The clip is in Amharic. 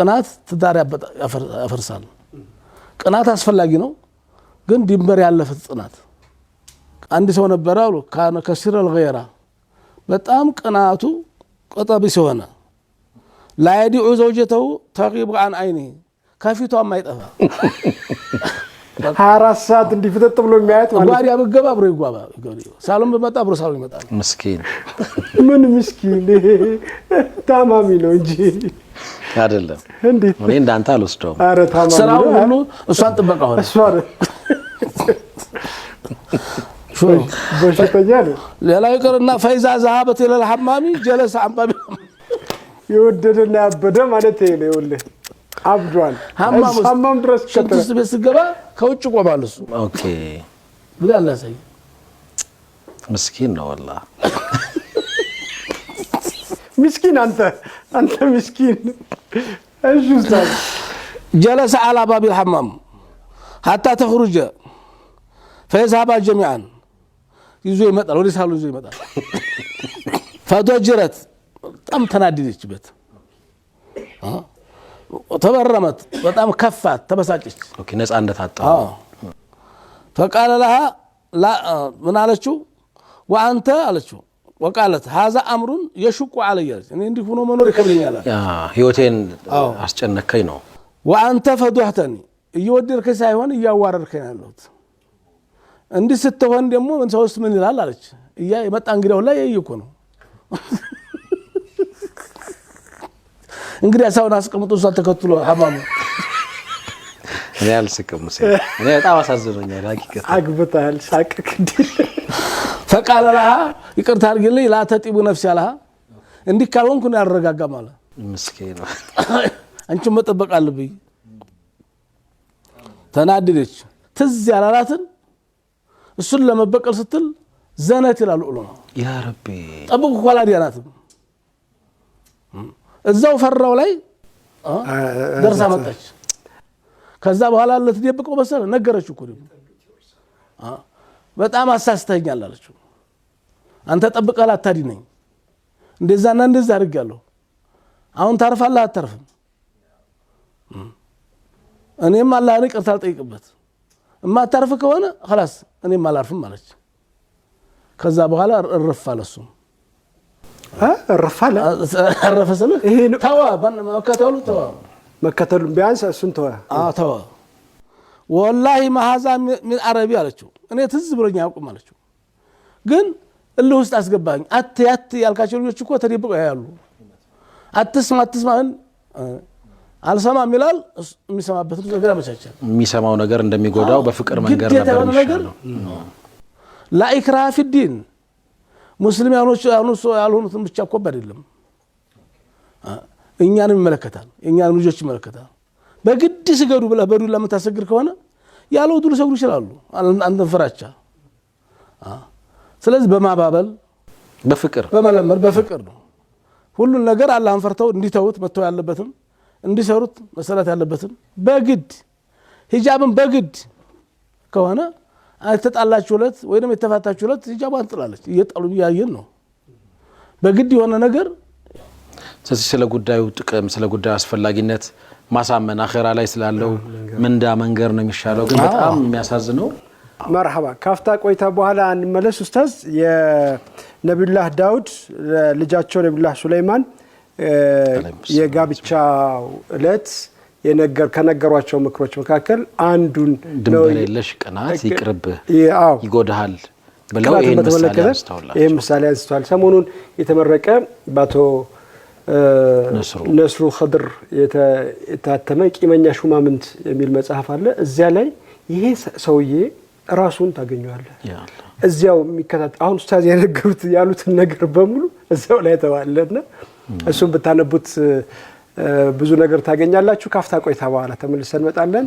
ቅናት ትዳር ያፈርሳል ቅናት አስፈላጊ ነው ግን ድንበር ያለፈ ጽናት አንድ ሰው ነበር አሉ ካነ ከሲር الغيره በጣም ቅናቱ ቀጠብ ሲሆነ لا يدع زوجته تغيب عن عينه ከፊቷ ማይጠፋ 24 ሰዓት እንዲፈጠጥ ብሎ የሚያየት ማለት ጓዲያ በገባ አብሮ ይጓባ ሳሎን በመጣ አብሮ ሳሎን ይመጣል ምስኪን ምን ምስኪን ታማሚ ነው እንጂ አይደለም እንዴት እኔ እንዳንተ አልወስደውም አረ ታማሚ ስራው ሁሉ እሷን ጥበቃ ሆነ እሷን በሽተኛ ነው ሌላ ይቀርና ፈይዛ ذهبت الى الحمام جلس عن باب የወደደና ያበደ ማለት ይሄ ነው ይኸውልህ አብዷል ሐማም ድረስ ቅዱስ በስገባ ከውጭ ቆማል እሱ ኦኬ ብላላ ሰይ ምስኪን ነው والله ምስኪን አንተ ምስኪን እሺ ኡስታዝ جلس على باب الحمام حتى تخرج فيذهب جميعا ይዞ ይመጣል ወደ ሳሎን ይዞ ይመጣል فضجرت በጣም ተናደደችበት ተበረመት በጣም ከፋት ተበሳጨች ኦኬ ነፃነት አጣው فقال لها لا ምን አለችው وانت አለችው وقالت هذا امر يشق علي እኔ እንዲህ ሆኖ መኖር ይከብደኛል ህይወቴን አስጨነከኝ ነው وانت فضحتني እየወደድከኝ ሳይሆን እያዋረድከኝ ያለሁት እንዲህ ስትሆን ደግሞ ምን ሰውስ ምን ይላል አለች የመጣ እንግዲያው ላይ ይይኮ ነው እንግዲህ አሳውን አስቀምጦ እሷ ተከትሎ ሐማሙ እኔ አልስቅም እኔ በጣም አሳዝኖኛል ሀቂቀት አግብታል ሳቀክ እንዲል فقال لها ይቅርታ አድርግልኝ لا تطيب نفسي لها እንዲህ ካልሆንኩ ነው ያረጋጋ ማለት ምስኪን ነው አንቺ መጠበቅ አለብኝ ተናደደች ትዝ ያላላትን እሱን ለመበቀል ስትል ዘነት ይላል ዑለማ ያ ረቢ ጠብቁ ኋላ ዲያናትም እዛው ፈራው ላይ ደርሳ መጣች ከዛ በኋላ ለትደብቀው መሰለ ነገረችው እኮ በጣም አሳስተኛል አለችው አንተ ጠብቀህ አታዲነኝ እንደዛና እንደዛ አድርጋለሁ አሁን ታርፋለህ አታርፍም እኔም አላህን ይቅርታ አልጠይቅበት እማታርፍ ከሆነ خلاص እኔም አላርፍም አለች ከዛ በኋላ እረፋለሱ ረፋለ አረፈሰለ ይሄ ተዋ መከተሉ ቢያንስ እሱን ተዋ والله ما هذا من عربي አለችው እኔ ትዝ ብሎኝ ያውቁም አለችው ግን እልህ ውስጥ አስገባኝ አትያት ያልካቸው ልጆች እኮ ተደብቀው ያያሉ አትስማን አልሰማም ይላል የሚሰማበት ነገር አመቻቻል የሚሰማው ነገር እንደሚጎዳው በፍቅር መንገር ነበር لا إكراه في الدين ሙስሊም ያልሆኑትን ብቻ እኮ አይደለም እኛንም ይመለከታል እኛንም ልጆች ይመለከታል በግድ ሲገዱ ብለ በዱ ለምታሰግር ከሆነ ያለው ዱል ሰግዱ ይችላሉ አንተን ፍራቻ ስለዚህ በማባበል በፍቅር በመለመር በፍቅር ነው ሁሉ ነገር አላህን ፈርተው እንዲተውት መተው ያለበትም እንዲሰሩት መሰረት ያለበትም በግድ ሂጃብን በግድ ከሆነ አትጣላችሁለት ወይንም የተፋታችሁለት ሂጃቧን ጥላለች እየጣሉ ያየን ነው በግድ የሆነ ነገር ስለዚህ ስለ ጉዳዩ ጥቅም ስለ ጉዳዩ አስፈላጊነት ማሳመን አኺራ ላይ ስላለው ምንዳ መንገር ነው የሚሻለው ግን በጣም የሚያሳዝነው مرحبا ካፍታ ቆይታ በኋላ እንመለስ ኡስታዝ የነብዩላህ ዳውድ ልጃቸው ነብዩላህ ሱለይማን የጋብቻው እለት ከነገሯቸው ምክሮች መካከል አንዱን ድንበር የለሽ ቅናት ይቅርብ ይጎዳል ብለው ይሄን ምሳሌ አንስተዋል ሰሞኑን የተመረቀ ባቶ ነስሩ ኸድር የታተመ ቂመኛ ሹማምንት የሚል መጽሐፍ አለ እዚያ ላይ ይሄ ሰውዬ ራሱን ታገኘዋለህ እዚያው የሚከታተል አሁን ኡስታዝ የነገሩት ያሉት ነገር በሙሉ እዚያው ላይ ተዋለና እሱን ብታነቡት ብዙ ነገር ታገኛላችሁ ካፍታ ቆይታ በኋላ ተመልሰን መጣለን